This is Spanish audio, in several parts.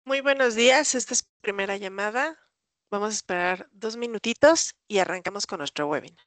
Muy buenos días, esta es primera llamada. Vamos a esperar 2 minutitos y arrancamos con nuestro webinar.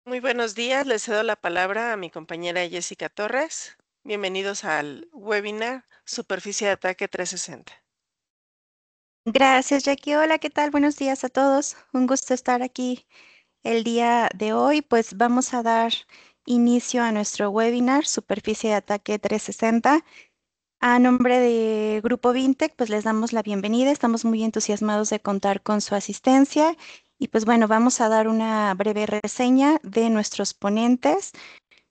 Muy buenos días, les cedo la palabra a mi compañera Jessica Torres. Bienvenidos al webinar Superficie de Ataque 360. Gracias, Jackie. Hola, ¿qué tal? Buenos días a todos. Un gusto estar aquí el día de hoy. Pues vamos a dar inicio a nuestro webinar Superficie de Ataque 360. A nombre de Grupo Vintec, pues les damos la bienvenida. Estamos muy entusiasmados de contar con su asistencia. Y pues bueno, vamos a dar una breve reseña de nuestros ponentes.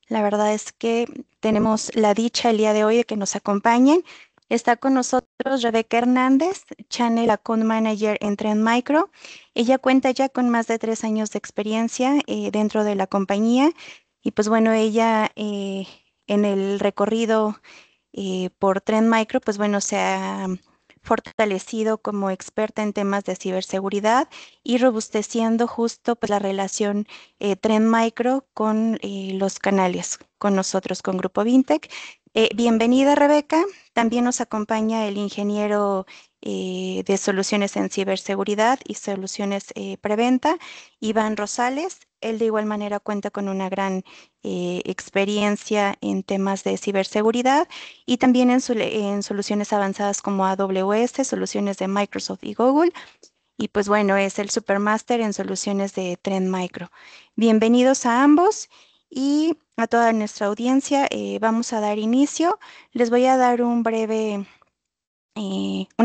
La verdad es que tenemos la dicha el día de hoy de que nos acompañen. Está con nosotros Rebeca Hernández, Channel Account Manager en Trend Micro. Ella cuenta ya con más de 3 años de experiencia dentro de la compañía. Y pues bueno, ella en el recorrido por Trend Micro, pues bueno, se ha fortalecido como experta en temas de ciberseguridad y robusteciendo justo pues la relación Trend Micro con los canales, con nosotros, con Grupo Vintec. Bienvenida, Rebeca. También nos acompaña el ingeniero de soluciones en ciberseguridad y soluciones preventa, Iván Rosales. Él de igual manera cuenta con una gran experiencia en temas de ciberseguridad y también en soluciones avanzadas como AWS, soluciones de Microsoft y Google. Y pues bueno, es el Supermaster en soluciones de Trend Micro. Bienvenidos a ambos y a toda nuestra audiencia. Vamos a dar inicio. Les voy a dar una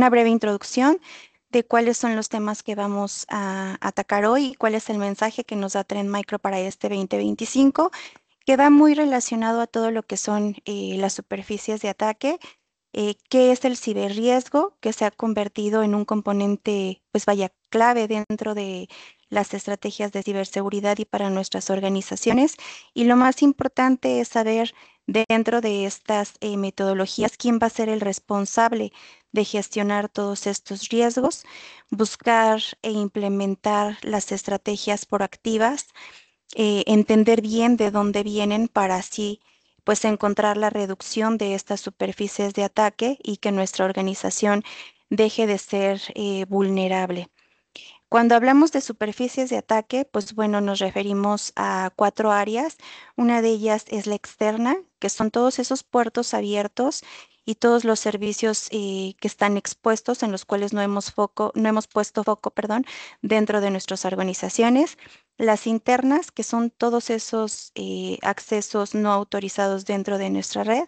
breve introducción de cuáles son los temas que vamos a atacar hoy y cuál es el mensaje que nos da Trend Micro para este 2025, que va muy relacionado a todo lo que son las superficies de ataque, qué es el ciberriesgo, que se ha convertido en un componente, pues vaya, clave dentro de las estrategias de ciberseguridad y para nuestras organizaciones. Y lo más importante es saber dentro de estas metodologías quién va a ser el responsable de gestionar todos estos riesgos, buscar e implementar las estrategias proactivas, entender bien de dónde vienen para así pues encontrar la reducción de estas superficies de ataque y que nuestra organización deje de ser vulnerable. Cuando hablamos de superficies de ataque, pues bueno, nos referimos a 4 áreas. Una de ellas es la externa, que son todos esos puertos abiertos y todos los servicios que están expuestos, en los cuales no hemos puesto foco, perdón, dentro de nuestras organizaciones. Las internas, que son todos esos accesos no autorizados dentro de nuestra red.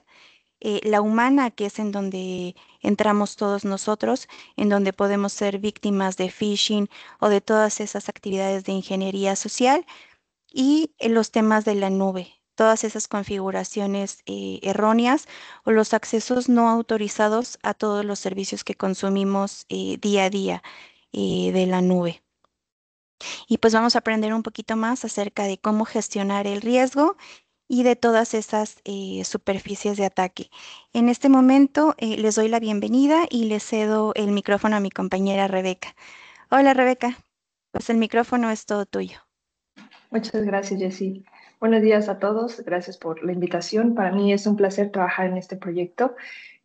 la humana, que es en donde entramos todos nosotros, en donde podemos ser víctimas de phishing o de todas esas actividades de ingeniería social, y los temas de la nube, todas esas configuraciones erróneas o los accesos no autorizados a todos los servicios que consumimos día a día de la nube. Y pues vamos a aprender un poquito más acerca de cómo gestionar el riesgo y de todas esas superficies de ataque. En este momento les doy la bienvenida y les cedo el micrófono a mi compañera Rebeca. Hola Rebeca, pues el micrófono es todo tuyo. Muchas gracias, Jessy. Buenos días a todos. Gracias por la invitación. Para mí es un placer trabajar en este proyecto.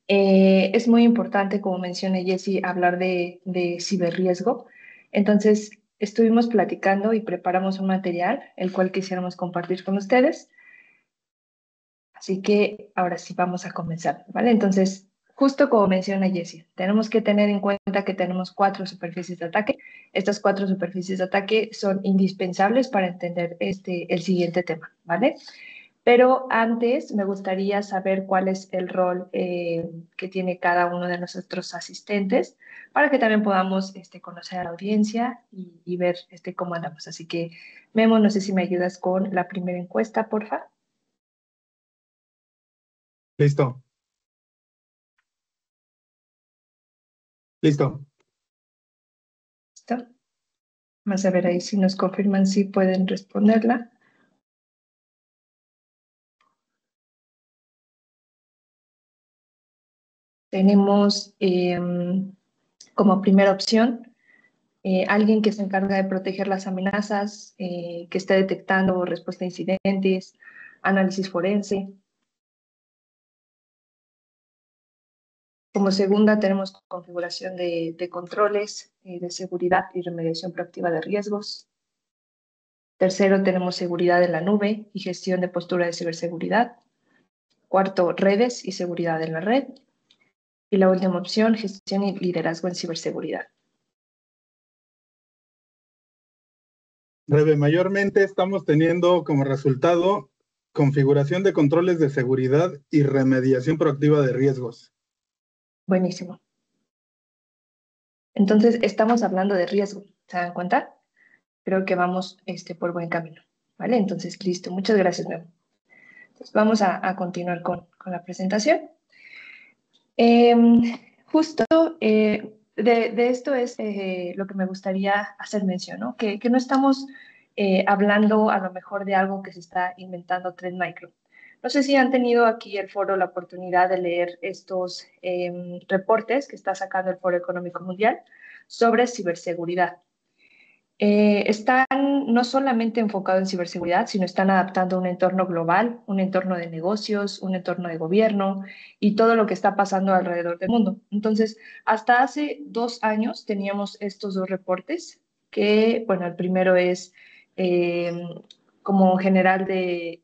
Es muy importante, como menciona Jessy, hablar de ciberriesgo. Entonces, estuvimos platicando y preparamos un material, el cual quisiéramos compartir con ustedes. Así que ahora sí vamos a comenzar, ¿vale? Entonces, justo como menciona Jessie, tenemos que tener en cuenta que tenemos 4 superficies de ataque. Estas 4 superficies de ataque son indispensables para entender el siguiente tema, ¿vale? Pero antes me gustaría saber cuál es el rol que tiene cada uno de nuestros asistentes para que también podamos conocer a la audiencia y ver cómo andamos. Así que, Memo, no sé si me ayudas con la primera encuesta, porfa. Listo. Listo. ¿Listo? Vamos a ver ahí si nos confirman si pueden responderla. Tenemos como primera opción alguien que se encarga de proteger las amenazas, que esté detectando respuesta a incidentes, análisis forense. Como segunda tenemos configuración de controles, de seguridad y remediación proactiva de riesgos. Tercero, tenemos seguridad en la nube y gestión de postura de ciberseguridad. Cuarto, redes y seguridad en la red. Y la última opción, gestión y liderazgo en ciberseguridad. Rebe, mayormente estamos teniendo como resultado configuración de controles de seguridad y remediación proactiva de riesgos. Buenísimo. Entonces, estamos hablando de riesgo, ¿se dan cuenta? Creo que vamos por buen camino, ¿vale? Entonces, listo. Muchas gracias, Memo. Entonces, vamos a continuar con la presentación. Justo de esto es lo que me gustaría hacer mención, ¿no? Que no estamos hablando a lo mejor de algo que se está inventando Trend Micro. No sé si han tenido aquí el foro la oportunidad de leer estos reportes que está sacando el Foro Económico Mundial sobre ciberseguridad. Están no solamente enfocados en ciberseguridad, sino están adaptando un entorno global, un entorno de negocios, un entorno de gobierno y todo lo que está pasando alrededor del mundo. Entonces, hasta hace 2 años teníamos estos 2 reportes, que, bueno, el primero es como general de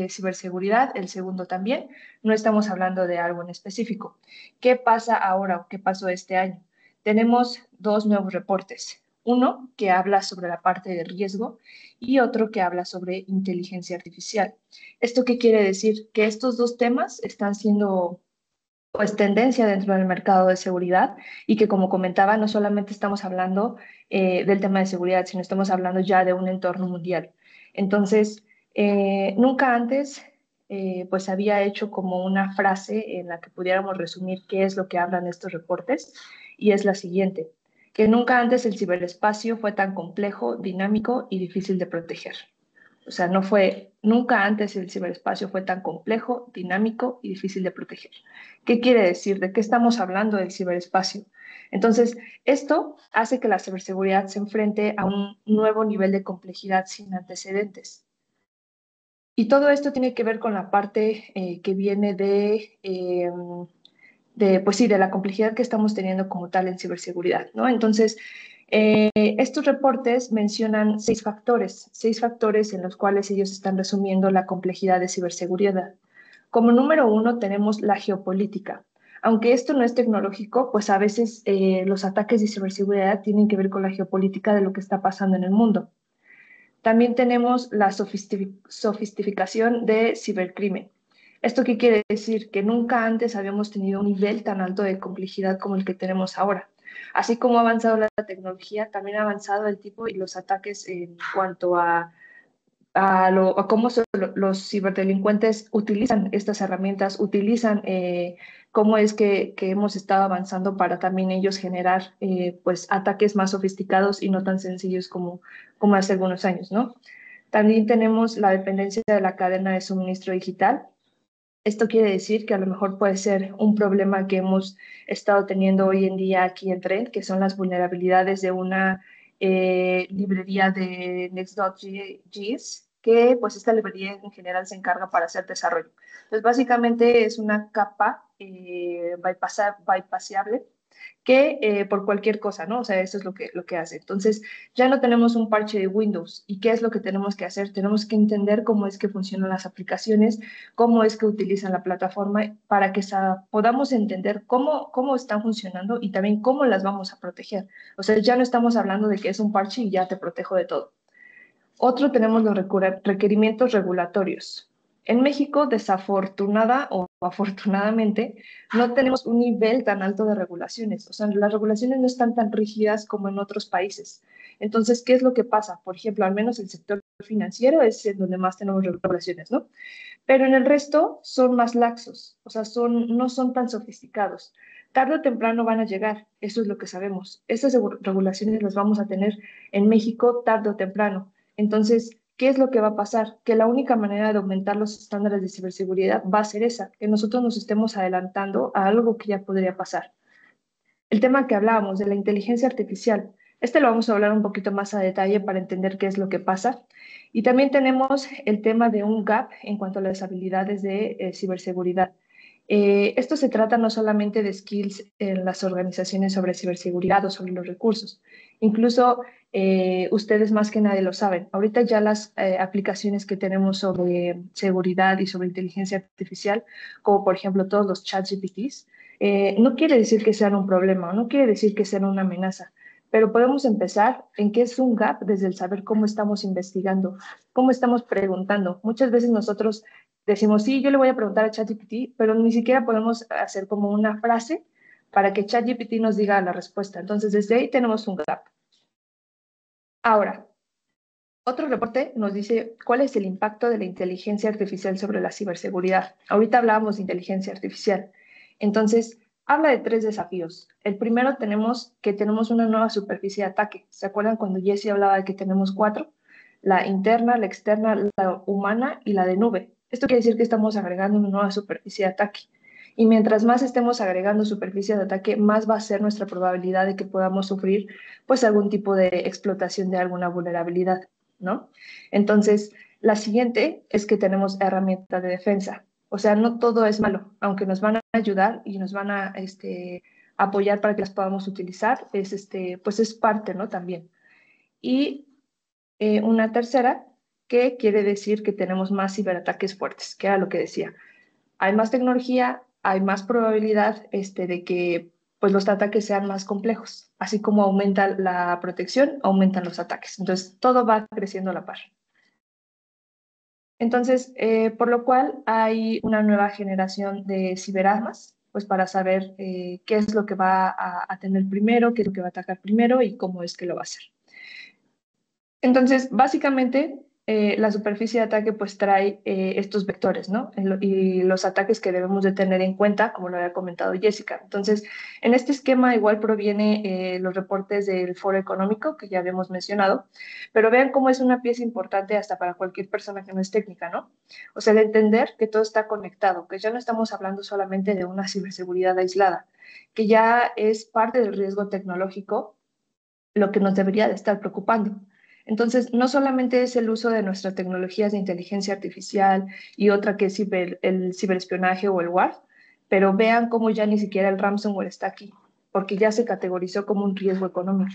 ciberseguridad, el segundo también. No estamos hablando de algo en específico. ¿Qué pasa ahora o qué pasó este año? Tenemos 2 nuevos reportes. Uno que habla sobre la parte de riesgo y otro que habla sobre inteligencia artificial. ¿Esto qué quiere decir? Que estos 2 temas están siendo pues tendencia dentro del mercado de seguridad y que como comentaba no solamente estamos hablando del tema de seguridad, sino estamos hablando ya de un entorno mundial. Entonces, nunca antes pues había hecho como una frase en la que pudiéramos resumir qué es lo que hablan estos reportes y es la siguiente, que nunca antes el ciberespacio fue tan complejo, dinámico y difícil de proteger. O sea, nunca antes el ciberespacio fue tan complejo, dinámico y difícil de proteger. ¿Qué quiere decir? ¿De qué estamos hablando del ciberespacio? Entonces, esto hace que la ciberseguridad se enfrente a un nuevo nivel de complejidad sin antecedentes. Y todo esto tiene que ver con la parte que viene pues sí, de la complejidad que estamos teniendo como tal en ciberseguridad, ¿no? Entonces, estos reportes mencionan 6 factores en los cuales ellos están resumiendo la complejidad de ciberseguridad. Como número 1 tenemos la geopolítica. Aunque esto no es tecnológico, pues a veces los ataques de ciberseguridad tienen que ver con la geopolítica de lo que está pasando en el mundo. También tenemos la sofisticación de cibercrimen. ¿Esto qué quiere decir? Que nunca antes habíamos tenido un nivel tan alto de complejidad como el que tenemos ahora. Así como ha avanzado la tecnología, también ha avanzado el tipo y los ataques en cuanto a cómo los ciberdelincuentes utilizan estas herramientas, utilizan cómo es que hemos estado avanzando para también ellos generar pues ataques más sofisticados y no tan sencillos como hace algunos años, ¿no? También tenemos la dependencia de la cadena de suministro digital. Esto quiere decir que a lo mejor puede ser un problema que hemos estado teniendo hoy en día aquí en Trend, que son las vulnerabilidades de una librería de Next.js, que pues esta librería en general se encarga para hacer desarrollo. Entonces básicamente es una capa bypassable que por cualquier cosa, ¿no? O sea, eso es lo que hace. Entonces, ya no tenemos un parche de Windows. ¿Y qué es lo que tenemos que hacer? Tenemos que entender cómo es que funcionan las aplicaciones, cómo es que utilizan la plataforma para que podamos entender cómo están funcionando y también cómo las vamos a proteger. O sea, ya no estamos hablando de que es un parche y ya te protejo de todo. Otro tenemos los requerimientos regulatorios. En México, desafortunada o afortunadamente, no tenemos un nivel tan alto de regulaciones. O sea, las regulaciones no están tan rígidas como en otros países. Entonces, ¿qué es lo que pasa? Por ejemplo, al menos el sector financiero es en donde más tenemos regulaciones, ¿no? Pero en el resto son más laxos, o sea, no son tan sofisticados. Tarde o temprano van a llegar, eso es lo que sabemos. Estas regulaciones las vamos a tener en México tarde o temprano. Entonces, ¿qué es lo que va a pasar? Que la única manera de aumentar los estándares de ciberseguridad va a ser esa, que nosotros nos estemos adelantando a algo que ya podría pasar. El tema que hablábamos de la inteligencia artificial, este lo vamos a hablar un poquito más a detalle para entender qué es lo que pasa. Y también tenemos el tema de un gap en cuanto a las habilidades de ciberseguridad. Esto se trata no solamente de skills en las organizaciones sobre ciberseguridad o sobre los recursos, incluso ustedes más que nadie lo saben. Ahorita ya las aplicaciones que tenemos sobre seguridad y sobre inteligencia artificial, como por ejemplo todos los ChatGPTs, no quiere decir que sean un problema, no quiere decir que sean una amenaza, pero podemos empezar en qué es un gap desde el saber cómo estamos investigando, cómo estamos preguntando. Muchas veces nosotros decimos, sí, yo le voy a preguntar a ChatGPT, pero ni siquiera podemos hacer como una frase para que ChatGPT nos diga la respuesta. Entonces, desde ahí tenemos un gap. Ahora, otro reporte nos dice cuál es el impacto de la inteligencia artificial sobre la ciberseguridad. Ahorita hablábamos de inteligencia artificial. Entonces, habla de 3 desafíos. El primero tenemos que tenemos una nueva superficie de ataque. ¿Se acuerdan cuando Jessie hablaba de que tenemos 4? La interna, la externa, la humana y la de nube. Esto quiere decir que estamos agregando una nueva superficie de ataque. Y mientras más estemos agregando superficie de ataque, más va a ser nuestra probabilidad de que podamos sufrir pues algún tipo de explotación de alguna vulnerabilidad, ¿no? Entonces, la siguiente es que tenemos herramientas de defensa. O sea, no todo es malo, aunque nos van a ayudar y nos van a apoyar para que las podamos utilizar, pues es parte, ¿no? También. Y una tercera, que quiere decir que tenemos más ciberataques fuertes, que era lo que decía. Hay más tecnología, hay más probabilidad de que pues, los ataques sean más complejos. Así como aumenta la protección, aumentan los ataques. Entonces, todo va creciendo a la par. Entonces, por lo cual hay una nueva generación de ciberarmas, pues para saber qué es lo que va a tener primero, qué es lo que va a atacar primero y cómo es que lo va a hacer. Entonces, básicamente, la superficie de ataque pues trae estos vectores, ¿no? Y los ataques que debemos de tener en cuenta, como lo había comentado Jessica. Entonces, en este esquema igual proviene los reportes del Foro Económico, que ya habíamos mencionado, pero vean cómo es una pieza importante hasta para cualquier persona que no es técnica, ¿no? O sea, de entender que todo está conectado, que ya no estamos hablando solamente de una ciberseguridad aislada, que ya es parte del riesgo tecnológico lo que nos debería de estar preocupando. Entonces, no solamente es el uso de nuestras tecnologías de inteligencia artificial y otra que es el ciberespionaje o el WAF, pero vean cómo ya ni siquiera el ransomware está aquí, porque ya se categorizó como un riesgo económico,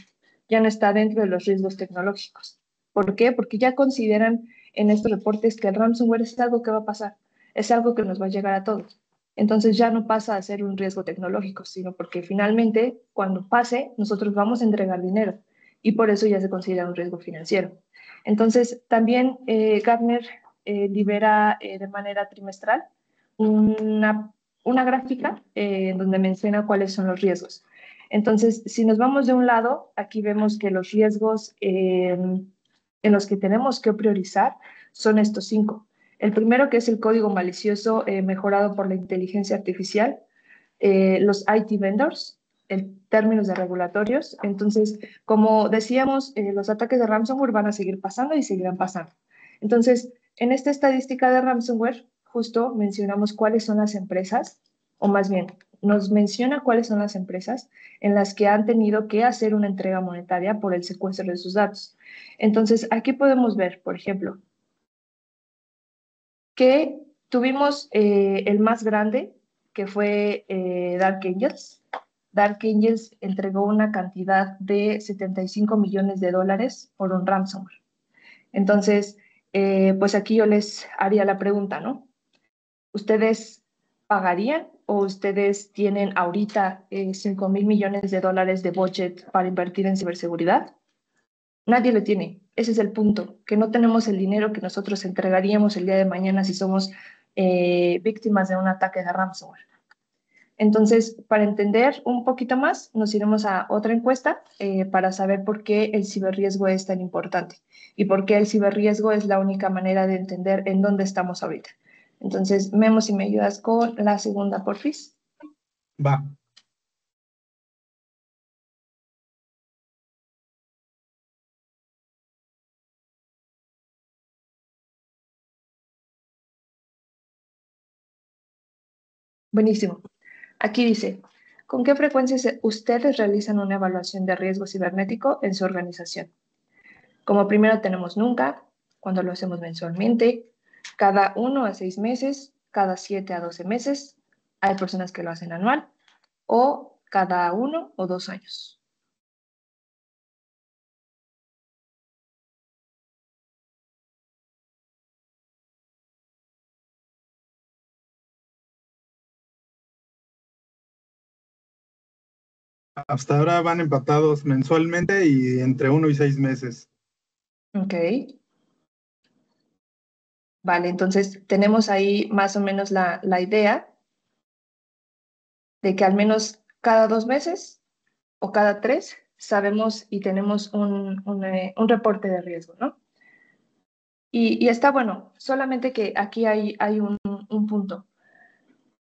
ya no está dentro de los riesgos tecnológicos. ¿Por qué? Porque ya consideran en estos reportes que el ransomware es algo que va a pasar, es algo que nos va a llegar a todos. Entonces ya no pasa a ser un riesgo tecnológico, sino porque finalmente cuando pase nosotros vamos a entregar dinero y por eso ya se considera un riesgo financiero. Entonces también Gartner libera de manera trimestral una gráfica donde menciona cuáles son los riesgos. Entonces, si nos vamos de un lado, aquí vemos que los riesgos en los que tenemos que priorizar son estos 5. El primero, que es el código malicioso mejorado por la inteligencia artificial, los IT vendors, en términos de regulatorios. Entonces, como decíamos, los ataques de ransomware van a seguir pasando y seguirán pasando. Entonces, en esta estadística de ransomware, justo mencionamos cuáles son las empresas, o más bien, nos menciona cuáles son las empresas en las que han tenido que hacer una entrega monetaria por el secuestro de sus datos. Entonces, aquí podemos ver, por ejemplo, que tuvimos el más grande, que fue Dark Angels. Dark Angels entregó una cantidad de $75 millones por un ransomware. Entonces, pues aquí yo les haría la pregunta, ¿no? ¿Ustedes pagarían o ustedes tienen ahorita $5,000 millones de budget para invertir en ciberseguridad? Nadie lo tiene. Ese es el punto, que no tenemos el dinero que nosotros entregaríamos el día de mañana si somos víctimas de un ataque de ransomware. Entonces, para entender un poquito más, nos iremos a otra encuesta para saber por qué el ciberriesgo es tan importante y por qué el ciberriesgo es la única manera de entender en dónde estamos ahorita. Entonces, Memo, si me ayudas con la segunda, porfis. Va. Buenísimo. Aquí dice, ¿con qué frecuencia ustedes realizan una evaluación de riesgo cibernético en su organización? Como primero tenemos nunca, cuando lo hacemos mensualmente, cada 1 a 6 meses, cada 7 a 12 meses, hay personas que lo hacen anual, o cada 1 o 2 años. Hasta ahora van empatados mensualmente y entre 1 y 6 meses. Ok. Vale, entonces tenemos ahí más o menos la idea de que al menos cada 2 meses o cada 3 sabemos y tenemos un reporte de riesgo, ¿no? Y está bueno, solamente que aquí hay un punto.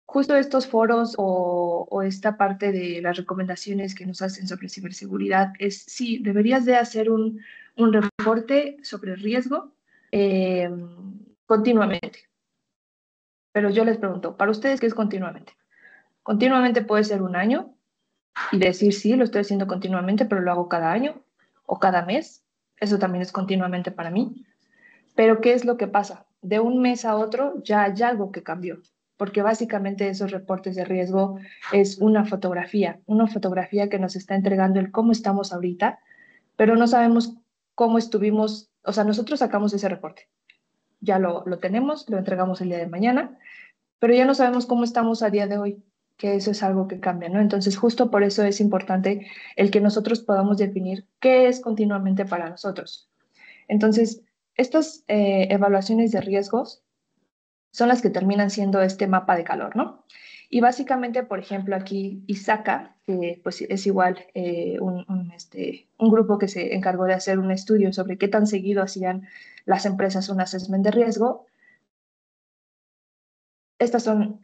Justo estos foros o esta parte de las recomendaciones que nos hacen sobre ciberseguridad es, sí, deberías de hacer un reporte sobre riesgo continuamente. Pero yo les pregunto, ¿para ustedes qué es continuamente? Continuamente puede ser un año y decir, sí, lo estoy haciendo continuamente, pero lo hago cada año o cada mes. Eso también es continuamente para mí. Pero ¿qué es lo que pasa? De un mes a otro ya hay algo que cambió, porque básicamente esos reportes de riesgo es una fotografía que nos está entregando el cómo estamos ahorita, pero no sabemos cómo estuvimos, o sea, nosotros sacamos ese reporte, ya lo tenemos, lo entregamos el día de mañana, pero ya no sabemos cómo estamos a día de hoy, que eso es algo que cambia, ¿no? Entonces, justo por eso es importante el que nosotros podamos definir qué es continuamente para nosotros. Entonces, estas evaluaciones de riesgos son las que terminan siendo este mapa de calor, ¿no? Y básicamente, por ejemplo, aquí ISACA, que pues es igual un grupo que se encargó de hacer un estudio sobre qué tan seguido hacían las empresas un assessment de riesgo. Estas son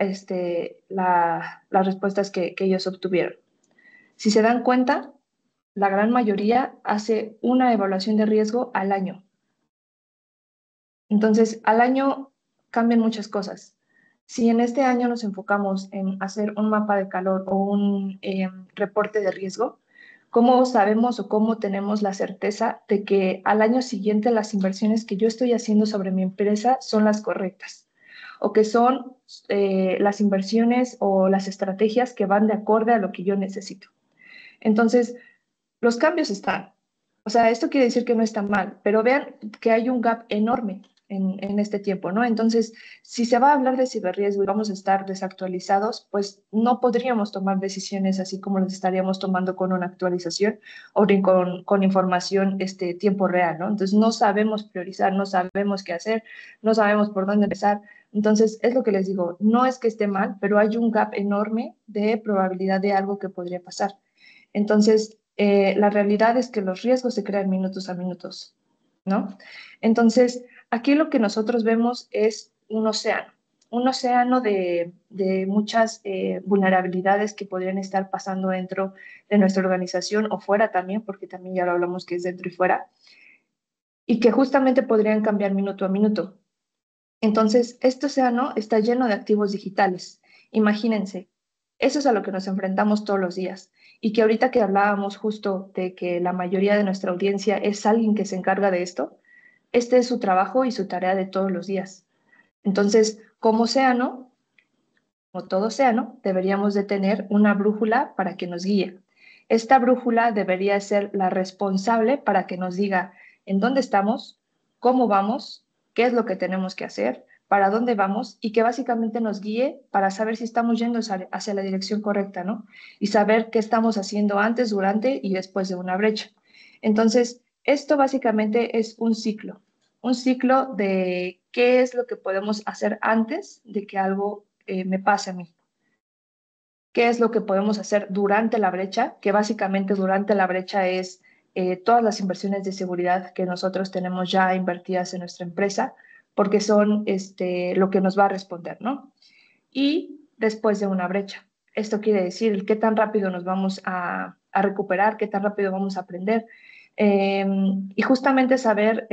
las respuestas que ellos obtuvieron. Si se dan cuenta, la gran mayoría hace una evaluación de riesgo al año. Entonces, al año cambian muchas cosas. Si en este año nos enfocamos en hacer un mapa de calor o un reporte de riesgo, ¿cómo sabemos o cómo tenemos la certeza de que al año siguiente las inversiones que yo estoy haciendo sobre mi empresa son las correctas? O que son las inversiones o las estrategias que van de acorde a lo que yo necesito. Entonces, los cambios están. O sea, esto quiere decir que no está mal, pero vean que hay un gap enorme en este tiempo, ¿no? Entonces, si se va a hablar de ciberriesgo y vamos a estar desactualizados, pues no podríamos tomar decisiones así como las estaríamos tomando con una actualización o bien con información tiempo real, ¿no? Entonces, no sabemos priorizar, no sabemos qué hacer, no sabemos por dónde empezar. Entonces, es lo que les digo, no es que esté mal, pero hay un gap enorme de probabilidad de algo que podría pasar. Entonces, la realidad es que los riesgos se crean minutos a minutos, ¿no? Entonces, aquí lo que nosotros vemos es un océano de muchas vulnerabilidades que podrían estar pasando dentro de nuestra organización o fuera también, porque también ya lo hablamos que es dentro y fuera, y que justamente podrían cambiar minuto a minuto. Entonces, este océano está lleno de activos digitales. Imagínense, eso es a lo que nos enfrentamos todos los días. Y que ahorita que hablábamos justo de que la mayoría de nuestra audiencia es alguien que se encarga de esto, este es su trabajo y su tarea de todos los días. Entonces, como océano, como todo océano, deberíamos de tener una brújula para que nos guíe. Esta brújula debería ser la responsable para que nos diga en dónde estamos, cómo vamos, qué es lo que tenemos que hacer, para dónde vamos y que básicamente nos guíe para saber si estamos yendo hacia la dirección correcta, ¿no? Y saber qué estamos haciendo antes, durante y después de una brecha. Entonces, esto básicamente es un ciclo de qué es lo que podemos hacer antes de que algo me pase a mí. ¿Qué es lo que podemos hacer durante la brecha? Que básicamente durante la brecha es todas las inversiones de seguridad que nosotros tenemos ya invertidas en nuestra empresa, porque son lo que nos va a responder, ¿no? Y después de una brecha. Esto quiere decir qué tan rápido nos vamos a recuperar, qué tan rápido vamos a aprender. Y justamente saber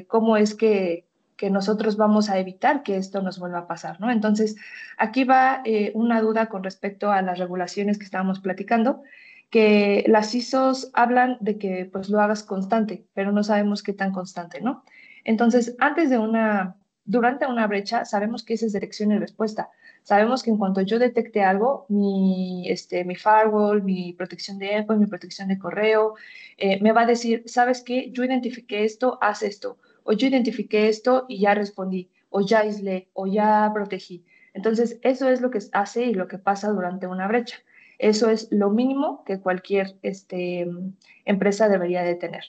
cómo es que nosotros vamos a evitar que esto nos vuelva a pasar, ¿no? Entonces, aquí va una duda con respecto a las regulaciones que estábamos platicando, que las ISOs hablan de que pues lo hagas constante, pero no sabemos qué tan constante, ¿no? Entonces, durante una brecha, sabemos que esa es detección y respuesta. Sabemos que en cuanto yo detecte algo, mi firewall, mi protección de endpoint, mi protección de correo, me va a decir, ¿sabes qué? Yo identifiqué esto, haz esto. O yo identifiqué esto y ya respondí. O ya aislé, o ya protegí. Entonces, eso es lo que hace y lo que pasa durante una brecha. Eso es lo mínimo que cualquier empresa debería de tener.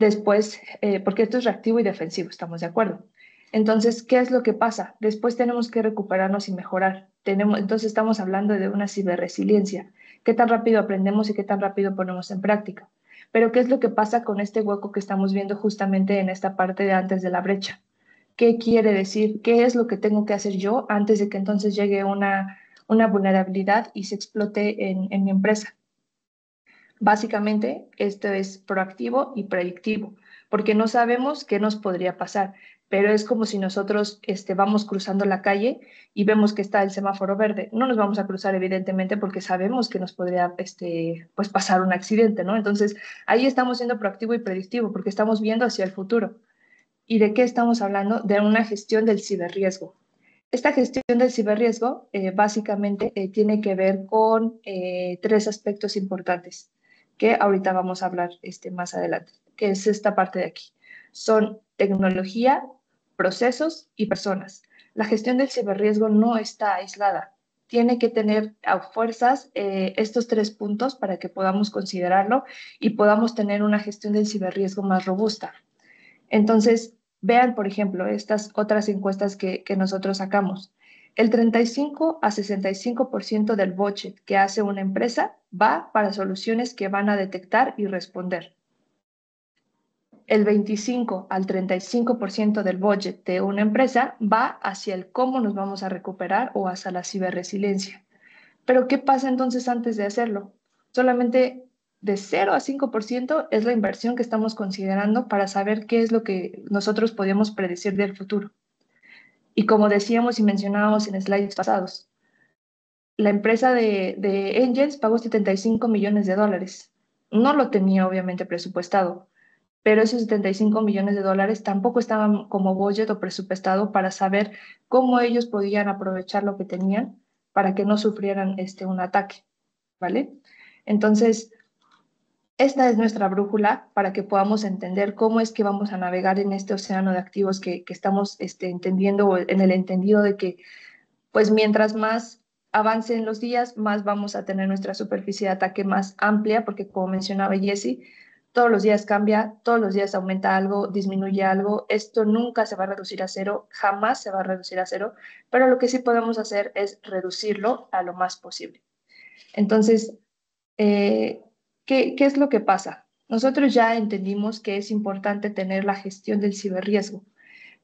Después, porque esto es reactivo y defensivo, estamos de acuerdo. Entonces, ¿qué es lo que pasa? Después tenemos que recuperarnos y mejorar. Entonces, estamos hablando de una ciberresiliencia. ¿Qué tan rápido aprendemos y qué tan rápido ponemos en práctica? Pero, ¿qué es lo que pasa con este hueco que estamos viendo justamente en esta parte de antes de la brecha? ¿Qué quiere decir? ¿Qué es lo que tengo que hacer yo antes de que entonces llegue una vulnerabilidad y se explote en mi empresa? Básicamente, esto es proactivo y predictivo, porque no sabemos qué nos podría pasar, pero es como si nosotros vamos cruzando la calle y vemos que está el semáforo verde. No nos vamos a cruzar, evidentemente, porque sabemos que nos podría pues pasar un accidente, ¿no? Entonces, ahí estamos siendo proactivo y predictivo, porque estamos viendo hacia el futuro. ¿Y de qué estamos hablando? De una gestión del ciberriesgo. Esta gestión del ciberriesgo básicamente tiene que ver con tres aspectos importantes que ahorita vamos a hablar más adelante, que es esta parte de aquí. Son tecnología, procesos y personas. La gestión del ciberriesgo no está aislada. Tiene que tener a fuerzas estos tres puntos para que podamos considerarlo y podamos tener una gestión del ciberriesgo más robusta. Entonces, vean, por ejemplo, estas otras encuestas que nosotros sacamos. El 35 a 65% del budget que hace una empresa va para soluciones que van a detectar y responder. El 25 al 35% del budget de una empresa va hacia el cómo nos vamos a recuperar o hacia la ciberresiliencia. Pero ¿qué pasa entonces antes de hacerlo? Solamente de 0 a 5% es la inversión que estamos considerando para saber qué es lo que nosotros podemos predecir del futuro. Y como decíamos y mencionábamos en slides pasados, la empresa de Angels pagó 75 millones de dólares. No lo tenía obviamente presupuestado, pero esos 75 millones de dólares tampoco estaban como budget o presupuestado para saber cómo ellos podían aprovechar lo que tenían para que no sufrieran un ataque, ¿vale? Entonces, Esta es nuestra brújula para que podamos entender cómo es que vamos a navegar en este océano de activos que estamos entendiendo, en el entendido de que pues mientras más avancen los días, más vamos a tener nuestra superficie de ataque más amplia, porque como mencionaba Jessie, todos los días cambia, todos los días aumenta algo, disminuye algo. Esto nunca se va a reducir a cero, jamás se va a reducir a cero, pero lo que sí podemos hacer es reducirlo a lo más posible. Entonces, ¿qué es lo que pasa? Nosotros ya entendimos que es importante tener la gestión del ciberriesgo,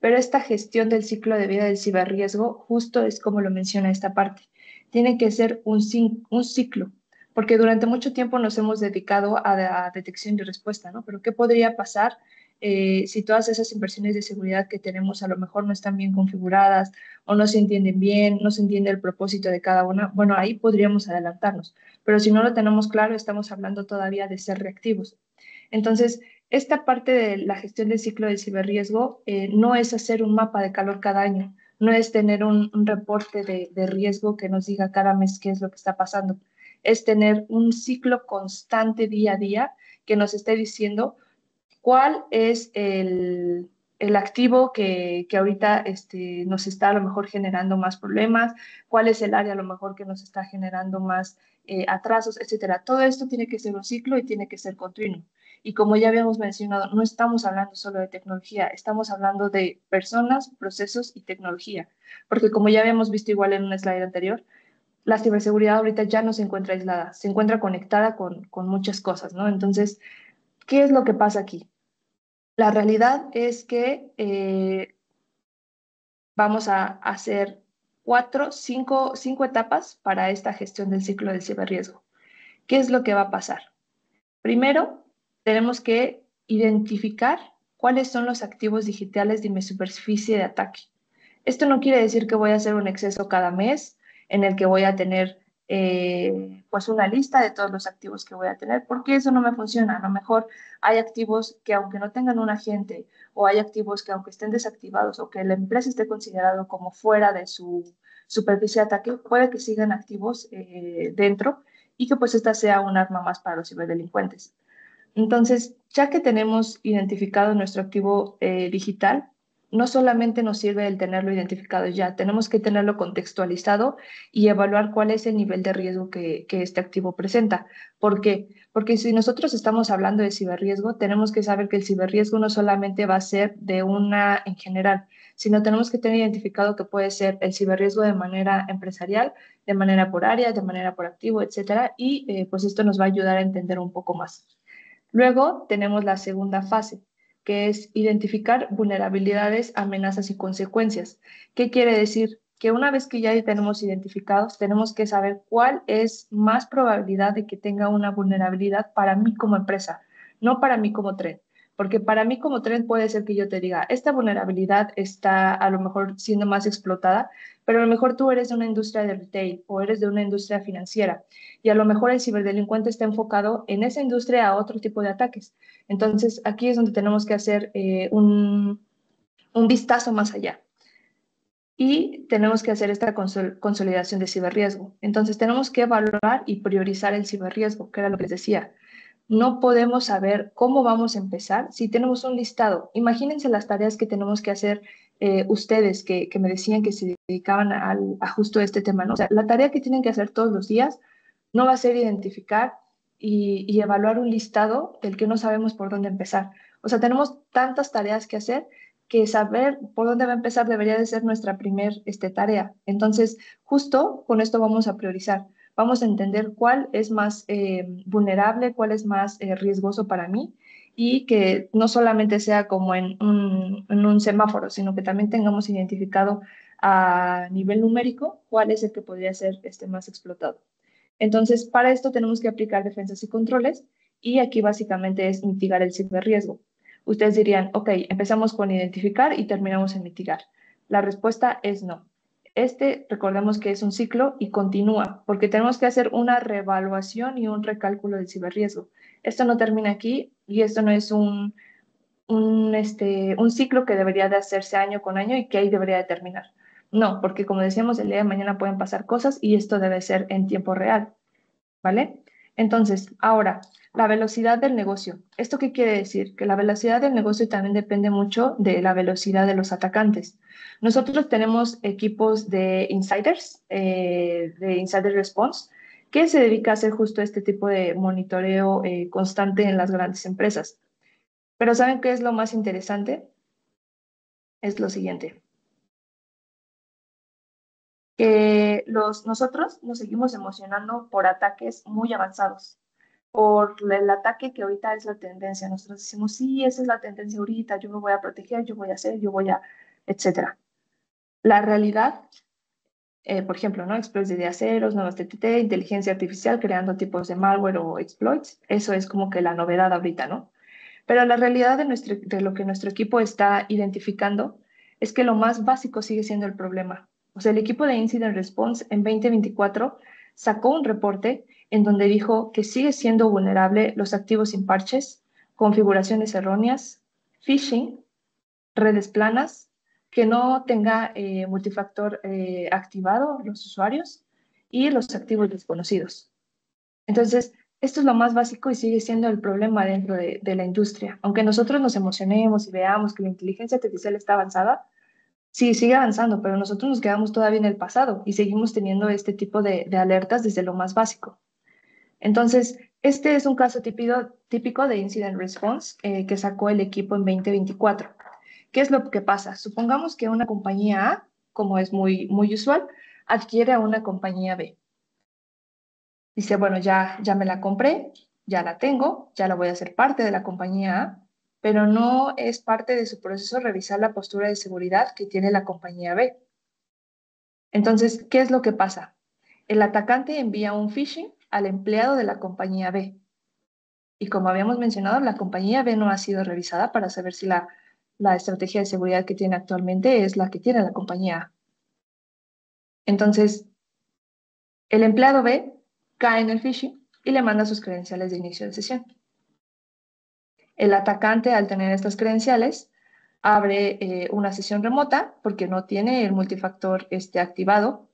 pero esta gestión del ciclo de vida del ciberriesgo justo es como lo menciona esta parte. Tiene que ser un ciclo, porque durante mucho tiempo nos hemos dedicado a detección y respuesta, ¿no? Pero ¿qué podría pasar si todas esas inversiones de seguridad que tenemos a lo mejor no están bien configuradas o no se entienden bien, no se entiende el propósito de cada una? Bueno, ahí podríamos adelantarnos, pero si no lo tenemos claro, estamos hablando todavía de ser reactivos. Entonces, esta parte de la gestión del ciclo de ciberriesgo no es hacer un mapa de calor cada año, no es tener un reporte de riesgo que nos diga cada mes qué es lo que está pasando, es tener un ciclo constante día a día que nos esté diciendo cuál es el activo que ahorita nos está a lo mejor generando más problemas, cuál es el área a lo mejor que nos está generando más atrasos, etcétera. Todo esto tiene que ser un ciclo y tiene que ser continuo. Y como ya habíamos mencionado, no estamos hablando solo de tecnología, estamos hablando de personas, procesos y tecnología. Porque como ya habíamos visto igual en un slide anterior, la ciberseguridad ahorita ya no se encuentra aislada, se encuentra conectada con muchas cosas, ¿no? Entonces, ¿qué es lo que pasa aquí? La realidad es que vamos a hacer cinco etapas para esta gestión del ciclo del ciberriesgo. ¿Qué es lo que va a pasar? Primero, tenemos que identificar cuáles son los activos digitales de mi superficie de ataque. Esto no quiere decir que voy a hacer un exceso cada mes en el que voy a tener pues una lista de todos los activos que voy a tener, porque eso no me funciona. A lo mejor hay activos que aunque no tengan un agente o hay activos que aunque estén desactivados o que la empresa esté considerado como fuera de su superficie de ataque, puede que sigan activos dentro y que pues esta sea un arma más para los ciberdelincuentes. Entonces, ya que tenemos identificado nuestro activo digital, no solamente nos sirve el tenerlo identificado ya, tenemos que tenerlo contextualizado y evaluar cuál es el nivel de riesgo que este activo presenta. ¿Por qué? Porque si nosotros estamos hablando de ciberriesgo, tenemos que saber que el ciberriesgo no solamente va a ser de una en general, sino tenemos que tener identificado que puede ser el ciberriesgo de manera empresarial, de manera por área, de manera por activo, etcétera, y pues esto nos va a ayudar a entender un poco más. Luego tenemos la segunda fase, que es identificar vulnerabilidades, amenazas y consecuencias. ¿Qué quiere decir? Que una vez que ya tenemos identificados, tenemos que saber cuál es más probabilidad de que tenga una vulnerabilidad para mí como empresa, no para mí como trend. Porque para mí como trend puede ser que yo te diga, esta vulnerabilidad está a lo mejor siendo más explotada, pero a lo mejor tú eres de una industria de retail o eres de una industria financiera y a lo mejor el ciberdelincuente está enfocado en esa industria a otro tipo de ataques. Entonces, aquí es donde tenemos que hacer un vistazo más allá. Y tenemos que hacer esta consolidación de ciberriesgo. Entonces, tenemos que evaluar y priorizar el ciberriesgo, que era lo que les decía. No podemos saber cómo vamos a empezar si tenemos un listado. Imagínense las tareas que tenemos que hacer ustedes que me decían que se dedicaban a justo este tema, ¿no? O sea, la tarea que tienen que hacer todos los días no va a ser identificar y evaluar un listado del que no sabemos por dónde empezar. O sea, tenemos tantas tareas que hacer que saber por dónde va a empezar debería de ser nuestra primer tarea. Entonces, justo con esto vamos a priorizar. Vamos a entender cuál es más vulnerable, cuál es más riesgoso para mí y que no solamente sea como en un semáforo, sino que también tengamos identificado a nivel numérico cuál es el que podría ser más explotado. Entonces, para esto tenemos que aplicar defensas y controles y aquí básicamente es mitigar el ciberriesgo. Ustedes dirían, ok, empezamos con identificar y terminamos en mitigar. La respuesta es no. Recordemos que es un ciclo y continúa, porque tenemos que hacer una reevaluación y un recálculo del ciberriesgo. Esto no termina aquí y esto no es un ciclo que debería de hacerse año con año y que ahí debería de terminar. No, porque como decíamos, el día de mañana pueden pasar cosas y esto debe ser en tiempo real, ¿vale? Entonces, ahora, la velocidad del negocio. ¿Esto qué quiere decir? Que la velocidad del negocio también depende mucho de la velocidad de los atacantes. Nosotros tenemos equipos de insiders, de insider response, que se dedica a hacer justo este tipo de monitoreo constante en las grandes empresas. Pero ¿saben qué es lo más interesante? Es lo siguiente. Que nosotros nos seguimos emocionando por ataques muy avanzados, por el ataque que ahorita es la tendencia. Nosotros decimos, sí, esa es la tendencia ahorita, yo me voy a proteger, yo voy a hacer, yo voy a, etcétera. La realidad, por ejemplo, ¿no? Exploits de día ceros, nuevas TTT, inteligencia artificial creando tipos de malware o exploits, eso es como que la novedad ahorita, ¿no? Pero la realidad de lo que nuestro equipo está identificando es que lo más básico sigue siendo el problema. O sea, el equipo de Incident Response en 2024 sacó un reporte en donde dijo que sigue siendo vulnerable los activos sin parches, configuraciones erróneas, phishing, redes planas, que no tenga multifactor activado los usuarios y los activos desconocidos. Entonces, esto es lo más básico y sigue siendo el problema dentro de la industria. Aunque nosotros nos emocionemos y veamos que la inteligencia artificial está avanzada, sí, sigue avanzando, pero nosotros nos quedamos todavía en el pasado y seguimos teniendo este tipo de alertas desde lo más básico. Entonces, este es un caso típico de Incident Response que sacó el equipo en 2024. ¿Qué es lo que pasa? Supongamos que una compañía A, como es muy usual, adquiere a una compañía B. Dice, bueno, ya me la compré, ya la tengo, ya la voy a hacer parte de la compañía A, pero no es parte de su proceso revisar la postura de seguridad que tiene la compañía B. Entonces, ¿qué es lo que pasa? El atacante envía un phishing al empleado de la compañía B. Y como habíamos mencionado, la compañía B no ha sido revisada para saber si la estrategia de seguridad que tiene actualmente es la que tiene la compañía A. Entonces, el empleado B cae en el phishing y le manda sus credenciales de inicio de sesión. El atacante, al tener estas credenciales, abre una sesión remota porque no tiene el multifactor activado,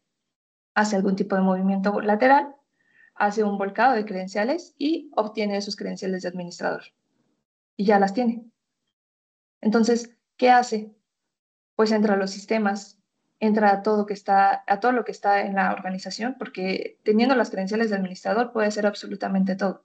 hace algún tipo de movimiento lateral, hace un volcado de credenciales y obtiene sus credenciales de administrador. Y ya las tiene. Entonces, ¿qué hace? Pues entra a los sistemas, entra a todo lo que está en la organización, porque teniendo las credenciales de administrador puede hacer absolutamente todo.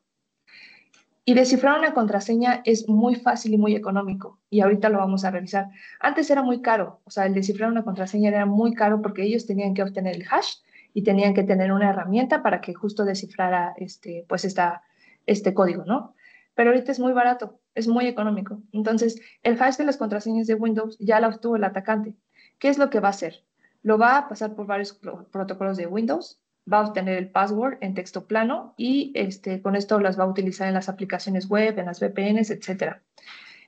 Y descifrar una contraseña es muy fácil y muy económico, y ahorita lo vamos a revisar. Antes era muy caro, o sea, el descifrar una contraseña era muy caro porque ellos tenían que obtener el hash y tenían que tener una herramienta para que justo descifrara este código, ¿no? Pero ahorita es muy barato, es muy económico. Entonces, el hash de las contraseñas de Windows ya la obtuvo el atacante. ¿Qué es lo que va a hacer? Lo va a pasar por varios protocolos de Windows, va a obtener el password en texto plano y con esto las va a utilizar en las aplicaciones web, en las VPNs, etc.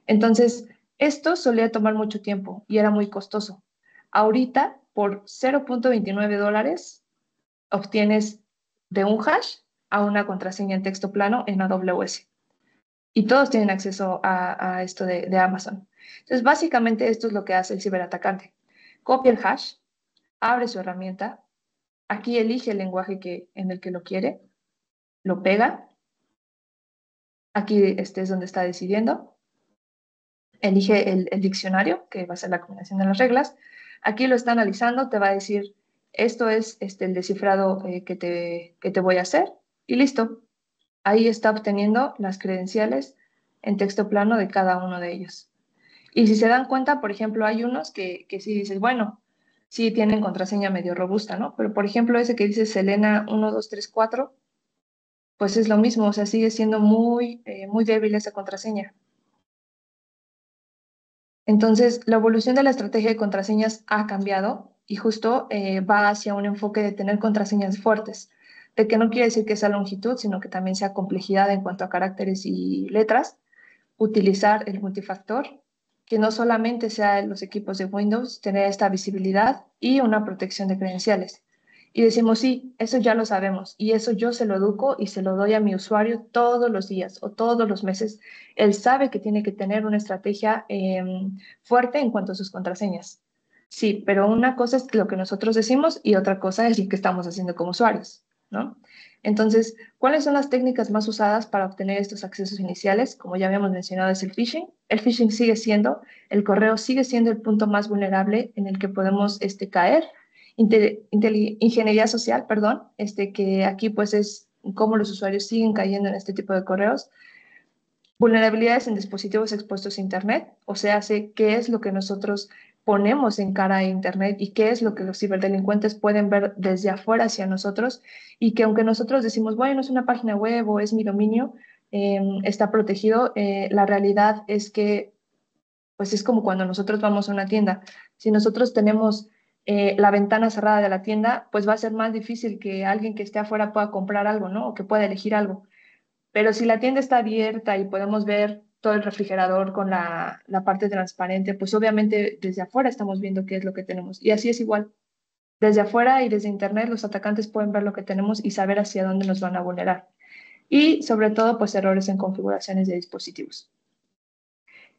Entonces, esto solía tomar mucho tiempo y era muy costoso. Ahorita, por $0.29, obtienes de un hash a una contraseña en texto plano en AWS. Y todos tienen acceso a esto de Amazon. Entonces, básicamente esto es lo que hace el ciberatacante. Copia el hash, abre su herramienta, aquí elige el lenguaje en el que lo quiere, lo pega, aquí es donde está decidiendo, elige el diccionario, que va a ser la combinación de las reglas, aquí lo está analizando, te va a decir, esto es el descifrado que te voy a hacer, y listo. Ahí está obteniendo las credenciales en texto plano de cada uno de ellos. Y si se dan cuenta, por ejemplo, hay unos que sí dices, bueno, sí tienen contraseña medio robusta, ¿no? Pero, por ejemplo, ese que dice Selena 1234, pues es lo mismo, o sea, sigue siendo muy débil esa contraseña. Entonces, la evolución de la estrategia de contraseñas ha cambiado y justo va hacia un enfoque de tener contraseñas fuertes, de que no quiere decir que sea longitud, sino que también sea complejidad en cuanto a caracteres y letras, utilizar el multifactor, que no solamente sea en los equipos de Windows, tener esta visibilidad y una protección de credenciales. Y decimos, sí, eso ya lo sabemos y eso yo se lo educo y se lo doy a mi usuario todos los días o todos los meses. Él sabe que tiene que tener una estrategia fuerte en cuanto a sus contraseñas. Sí, pero una cosa es lo que nosotros decimos y otra cosa es lo que estamos haciendo como usuarios, ¿no? Entonces, ¿cuáles son las técnicas más usadas para obtener estos accesos iniciales? Como ya habíamos mencionado, es el phishing. El phishing el correo sigue siendo el punto más vulnerable en el que podemos caer. Ingeniería social, perdón, que aquí pues es cómo los usuarios siguen cayendo en este tipo de correos. Vulnerabilidades en dispositivos expuestos a Internet, o sea, qué es lo que nosotros ponemos en cara a Internet y qué es lo que los ciberdelincuentes pueden ver desde afuera hacia nosotros y que aunque nosotros decimos, bueno, es una página web o es mi dominio, está protegido, la realidad es que pues es como cuando nosotros vamos a una tienda. Si nosotros tenemos la ventana cerrada de la tienda, pues va a ser más difícil que alguien que esté afuera pueda comprar algo, ¿no? O que pueda elegir algo. Pero si la tienda está abierta y podemos ver todo el refrigerador con la parte transparente, pues obviamente desde afuera estamos viendo qué es lo que tenemos. Y así es igual. Desde afuera y desde Internet los atacantes pueden ver lo que tenemos y saber hacia dónde nos van a vulnerar. Y sobre todo, pues errores en configuraciones de dispositivos.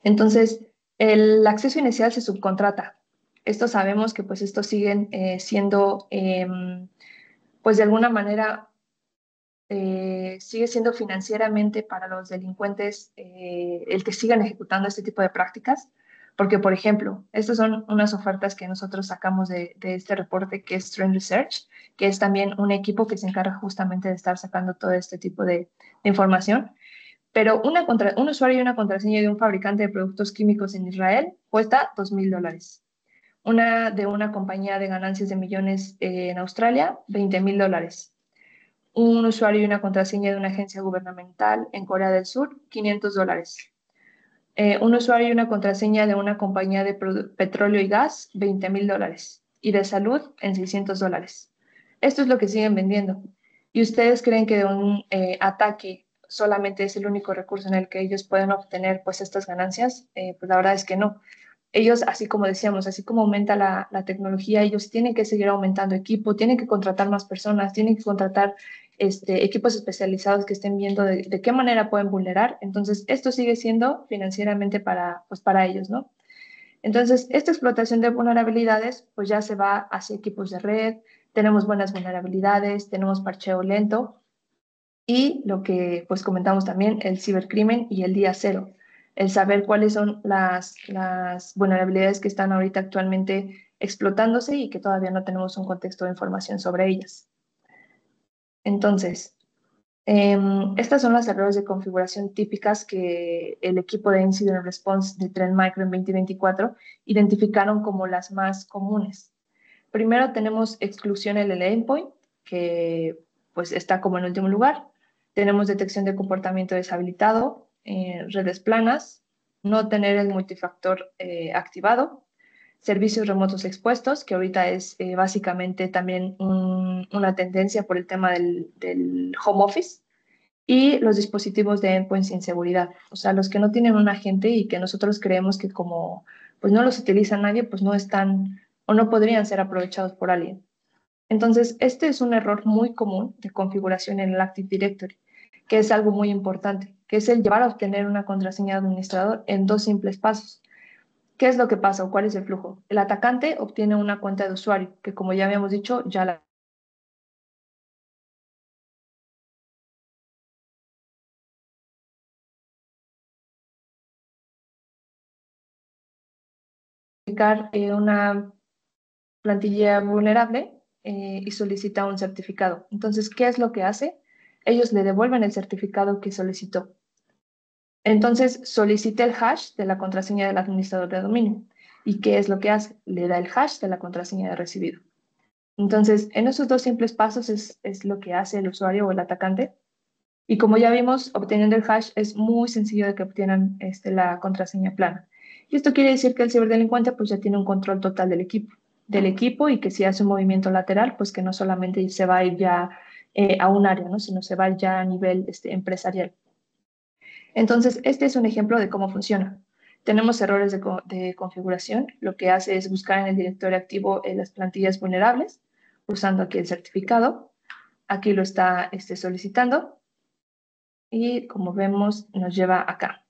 Entonces, el acceso inicial se subcontrata. Esto sabemos que pues estos siguen siendo, pues de alguna manera, sigue siendo financieramente para los delincuentes el que sigan ejecutando este tipo de prácticas, porque, por ejemplo, estas son unas ofertas que nosotros sacamos de este reporte que es Trend Research, que es también un equipo que se encarga justamente de estar sacando todo este tipo de información. Pero un usuario y una contraseña de un fabricante de productos químicos en Israel cuesta $2,000. Una de una compañía de ganancias de millones en Australia, $20,000. Un usuario y una contraseña de una agencia gubernamental en Corea del Sur, $500. Un usuario y una contraseña de una compañía de petróleo y gas, $20,000. Y de salud, en $600. Esto es lo que siguen vendiendo. ¿Y ustedes creen que de un ataque solamente es el único recurso en el que ellos pueden obtener pues estas ganancias? Pues la verdad es que no. Ellos, así como decíamos, así como aumenta la tecnología, ellos tienen que seguir aumentando equipo, tienen que contratar más personas, tienen que contratar equipos especializados que estén viendo de qué manera pueden vulnerar. Entonces, esto sigue siendo financieramente pues para ellos, ¿no? Entonces, esta explotación de vulnerabilidades, pues ya se va hacia equipos de red, tenemos buenas vulnerabilidades, tenemos parcheo lento y lo que pues comentamos también, el cibercrimen y el día cero, el saber cuáles son las vulnerabilidades que están ahorita actualmente explotándose y que todavía no tenemos un contexto de información sobre ellas. Entonces, estas son las errores de configuración típicas que el equipo de Incident Response de Trend Micro en 2024 identificaron como las más comunes. Primero tenemos exclusión en el endpoint, que pues está como en último lugar. Tenemos detección de comportamiento deshabilitado, redes planas, no tener el multifactor activado, servicios remotos expuestos, que ahorita es básicamente también una tendencia por el tema del home office, y los dispositivos de endpoint sin seguridad, o sea, los que no tienen un agente y que nosotros creemos que como pues no los utiliza nadie, pues no están o no podrían ser aprovechados por alguien. Entonces, este es un error muy común de configuración en el Active Directory, que es algo muy importante, que es el llevar a obtener una contraseña de administrador en 2 simples pasos. ¿Qué es lo que pasa o cuál es el flujo? El atacante obtiene una cuenta de usuario, que como ya habíamos dicho, ya la aplicar una plantilla vulnerable y solicita un certificado. Entonces, ¿qué es lo que hace? Ellos le devuelven el certificado que solicitó. Entonces, solicita el hash de la contraseña del administrador de dominio. ¿Y qué es lo que hace? Le da el hash de la contraseña de recibido. Entonces, en esos 2 simples pasos es lo que hace el usuario o el atacante. Y como ya vimos, obteniendo el hash es muy sencillo de que obtengan la contraseña plana. Y esto quiere decir que el ciberdelincuente pues ya tiene un control total del equipo y que si hace un movimiento lateral, pues que no solamente se va a ir ya a un área, ¿no? Sino se va ya a nivel empresarial. Entonces, este es un ejemplo de cómo funciona. Tenemos errores de configuración. Lo que hace es buscar en el directorio activo las plantillas vulnerables, usando aquí el certificado. Aquí lo está solicitando. Y como vemos, nos lleva acá.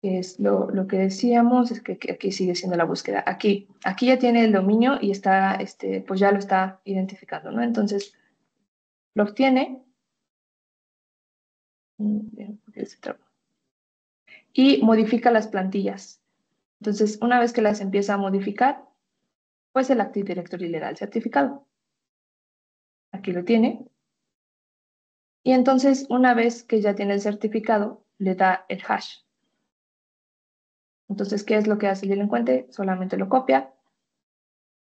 Es lo que decíamos, es que aquí sigue siendo la búsqueda. Aquí ya tiene el dominio y está, pues ya lo está identificando, ¿no? Entonces, lo obtiene y modifica las plantillas. Entonces, una vez que las empieza a modificar, pues el Active Directory le da el certificado. Aquí lo tiene. Y entonces, una vez que ya tiene el certificado, le da el hash. Entonces, ¿qué es lo que hace el delincuente? Solamente lo copia,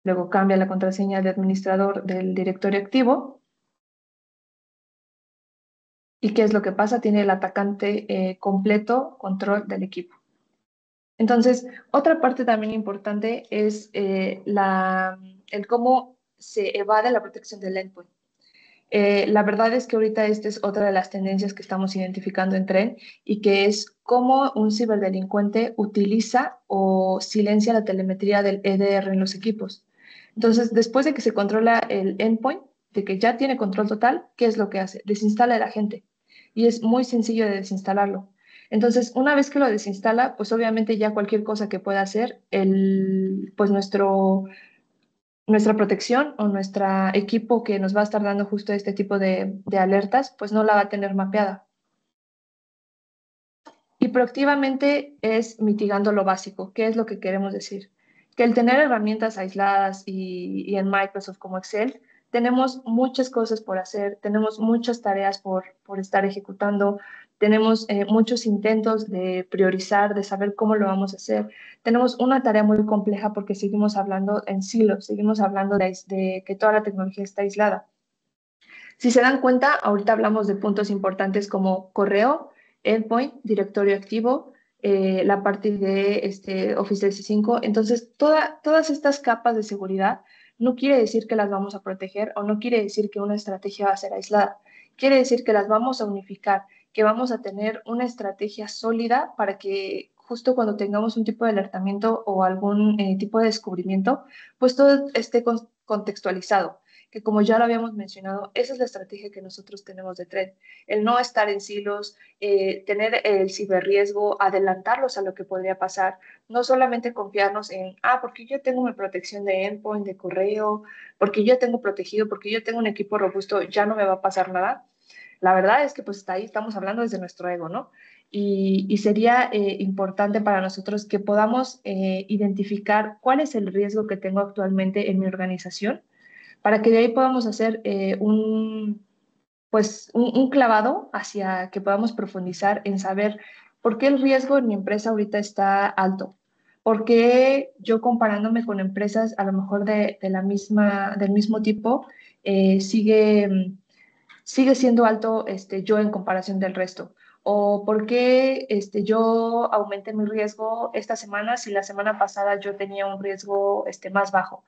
luego cambia la contraseña de administrador del directorio activo. ¿Y qué es lo que pasa? Tiene el atacante completo control del equipo. Entonces, otra parte también importante es el cómo se evade la protección del endpoint. La verdad es que ahorita esta es otra de las tendencias que estamos identificando en Trend y que es cómo un ciberdelincuente utiliza o silencia la telemetría del EDR en los equipos. Entonces, después de que se controla el endpoint, de que ya tiene control total, ¿qué es lo que hace? Desinstala el agente y es muy sencillo de desinstalarlo. Entonces, una vez que lo desinstala, pues obviamente ya cualquier cosa que pueda hacer, pues nuestra protección o nuestro equipo que nos va a estar dando justo este tipo de alertas, pues no la va a tener mapeada. Y proactivamente es mitigando lo básico. ¿Qué es lo que queremos decir? Que el tener herramientas aisladas y en Microsoft como Excel, tenemos muchas cosas por hacer, tenemos muchas tareas por estar ejecutando, tenemos muchos intentos de priorizar, de saber cómo lo vamos a hacer. Tenemos una tarea muy compleja porque seguimos hablando en silos, seguimos hablando de que toda la tecnología está aislada. Si se dan cuenta, ahorita hablamos de puntos importantes como correo, endpoint, directorio activo, la parte de Office 365. Entonces, todas estas capas de seguridad no quiere decir que las vamos a proteger o no quiere decir que una estrategia va a ser aislada. Quiere decir que las vamos a unificar, que vamos a tener una estrategia sólida para que justo cuando tengamos un tipo de alertamiento o algún tipo de descubrimiento, pues todo esté contextualizado, que como ya lo habíamos mencionado, esa es la estrategia que nosotros tenemos de Trend, el no estar en silos, tener el ciberriesgo, adelantarlos a lo que podría pasar, no solamente confiarnos en, porque yo tengo mi protección de endpoint, de correo, porque yo tengo protegido, porque yo tengo un equipo robusto, ya no me va a pasar nada. La verdad es que pues hasta ahí estamos hablando desde nuestro ego, ¿no? Y sería importante para nosotros que podamos identificar cuál es el riesgo que tengo actualmente en mi organización para que de ahí podamos hacer un clavado hacia que podamos profundizar en saber por qué el riesgo en mi empresa ahorita está alto. ¿Por qué yo comparándome con empresas a lo mejor del mismo tipo sigue siendo alto yo en comparación del resto? ¿O por qué yo aumenté mi riesgo esta semana si la semana pasada yo tenía un riesgo más bajo?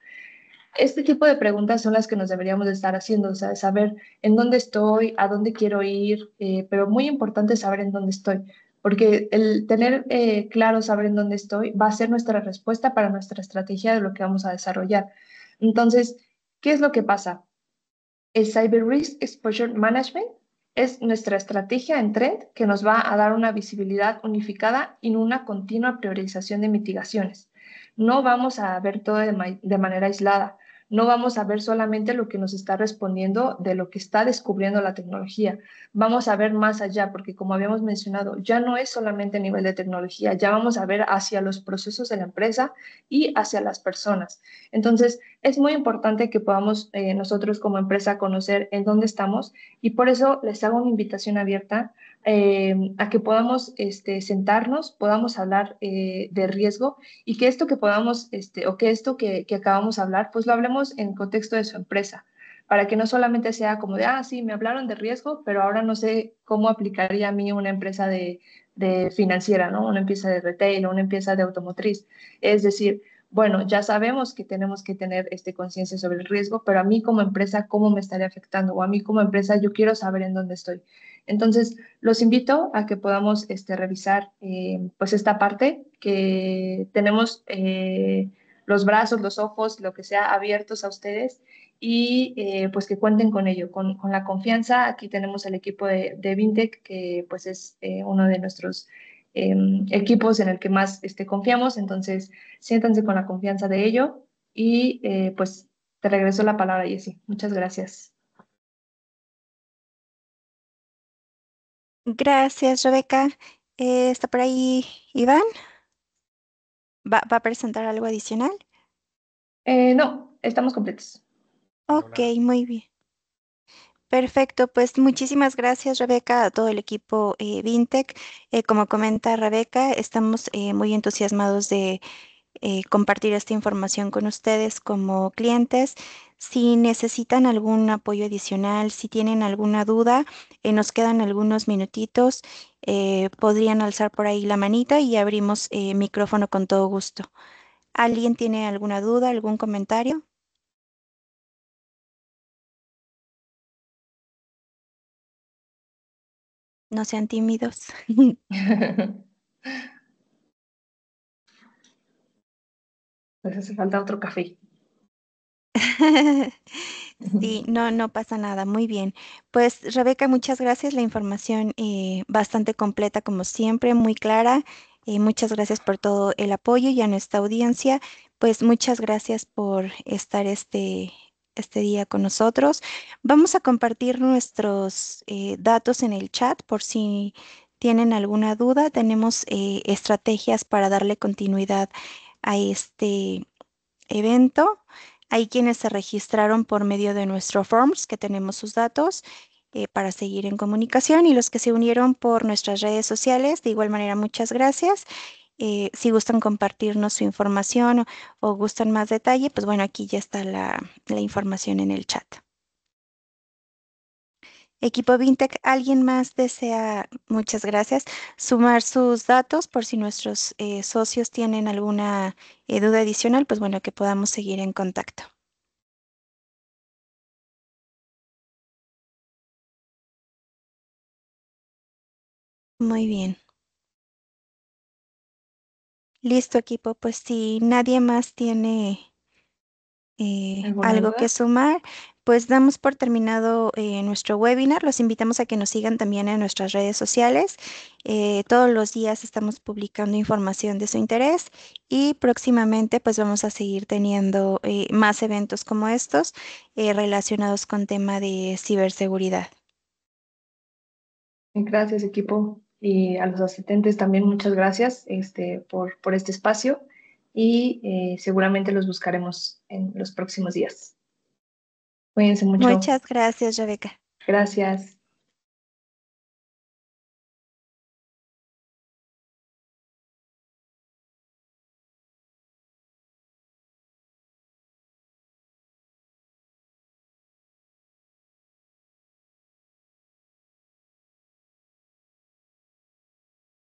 Este tipo de preguntas son las que nos deberíamos de estar haciendo, o sea, saber en dónde estoy, a dónde quiero ir, pero muy importante saber en dónde estoy, porque el tener claro saber en dónde estoy va a ser nuestra respuesta para nuestra estrategia de lo que vamos a desarrollar. Entonces, ¿qué es lo que pasa? El Cyber Risk Exposure Management es nuestra estrategia en Trend que nos va a dar una visibilidad unificada y una continua priorización de mitigaciones. No vamos a ver todo de manera aislada. No vamos a ver solamente lo que nos está respondiendo de lo que está descubriendo la tecnología. Vamos a ver más allá, porque como habíamos mencionado, ya no es solamente a nivel de tecnología, ya vamos a ver hacia los procesos de la empresa y hacia las personas. Entonces, es muy importante que podamos nosotros como empresa conocer en dónde estamos y por eso les hago una invitación abierta a que podamos sentarnos, podamos hablar de riesgo y que esto que podamos, o que esto que acabamos de hablar, pues lo hablemos en contexto de su empresa, para que no solamente sea como de, sí, me hablaron de riesgo, pero ahora no sé cómo aplicaría a mí una empresa de financiera, ¿no? Una empresa de retail o una empresa de automotriz. Es decir, bueno, ya sabemos que tenemos que tener conciencia sobre el riesgo, pero a mí como empresa, ¿cómo me estaría afectando? O a mí como empresa, yo quiero saber en dónde estoy. Entonces, los invito a que podamos revisar pues esta parte, que tenemos los brazos, los ojos, lo que sea, abiertos a ustedes y pues que cuenten con ello, con la confianza. Aquí tenemos el equipo de Vintech, que pues es uno de nuestros equipos en el que más confiamos, entonces siéntanse con la confianza de ello y pues te regreso la palabra, Jessie. Muchas gracias. Gracias, Rebeca. ¿Está por ahí Iván? ¿Va a presentar algo adicional? No, estamos completos. Ok, muy bien. Perfecto, pues muchísimas gracias, Rebeca, a todo el equipo Vintec. Como comenta Rebeca, estamos muy entusiasmados de compartir esta información con ustedes como clientes. Si necesitan algún apoyo adicional, si tienen alguna duda, nos quedan algunos minutitos. Podrían alzar por ahí la manita y abrimos micrófono con todo gusto. ¿Alguien tiene alguna duda, algún comentario? No sean tímidos. Pues hace falta otro café. Sí, no pasa nada, muy bien. Pues Rebeca, muchas gracias. La información bastante completa como siempre, muy clara. Muchas gracias por todo el apoyo y a nuestra audiencia, pues muchas gracias por estar este día con nosotros. Vamos a compartir nuestros datos en el chat por si tienen alguna duda. Tenemos estrategias para darle continuidad a este evento. Hay quienes se registraron por medio de nuestro forms, que tenemos sus datos para seguir en comunicación, y los que se unieron por nuestras redes sociales. De igual manera, muchas gracias. Si gustan compartirnos su información o gustan más detalle, pues bueno, aquí ya está la información en el chat. Equipo Vintec, ¿alguien más desea, muchas gracias, sumar sus datos por si nuestros socios tienen alguna duda adicional? Pues bueno, que podamos seguir en contacto. Muy bien. Listo, equipo. Pues si nadie más tiene ¿Alguna algo que duda? sumar, pues damos por terminado nuestro webinar. Los invitamos a que nos sigan también en nuestras redes sociales. Todos los días estamos publicando información de su interés y próximamente pues vamos a seguir teniendo más eventos como estos relacionados con tema de ciberseguridad. Gracias, equipo. Y a los asistentes también muchas gracias por este espacio y seguramente los buscaremos en los próximos días. Cuídense mucho. Muchas gracias, Rebeca. Gracias.